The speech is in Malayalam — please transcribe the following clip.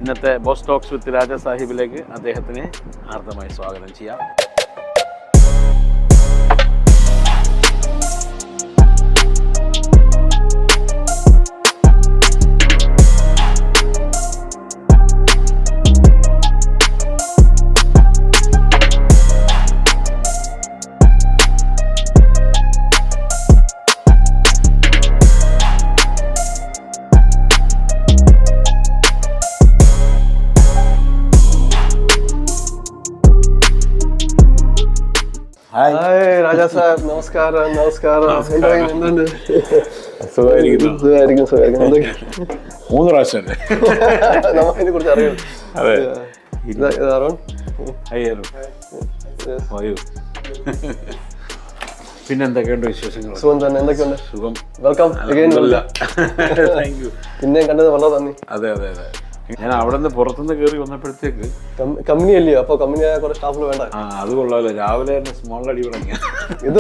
ഇന്നത്തെ ബോസ് ടോക്സ് വിത്ത് രാജ സാഹിബിലേക്ക് അദ്ദേഹത്തിനെ ഹാർദമായി സ്വാഗതം ചെയ്യാം. ഹായ് രാജാ സാർ, നമസ്കാരം. എന്തുണ്ട്? മൂന്ന് പ്രാവശ്യമല്ലേ നമുക്കിതിനെ കുറിച്ച് അറിയാം. പിന്നെ എന്തൊക്കെയുണ്ട് വിശേഷങ്ങൾ? സുഖം തന്നെ. എന്തൊക്കെയുണ്ട്? സുഖം. വെൽക്കം. Thank you. പിന്നെ കണ്ടത് വളരെ നന്ദി. അതെ അതെ അതെ. ഞാൻ അവിടെ നിന്ന് പുറത്തുനിന്ന് കയറി വന്നപ്പോഴത്തേക്ക് കമ്പനി അല്ലയോ, അപ്പൊ കമ്പനി കുറെ സ്റ്റാഫിൽ വേണ്ട. അത് കൊള്ളാമല്ലോ. രാവിലെ തന്നെ സ്മോൾ അടി തുടങ്ങിയ ഇത്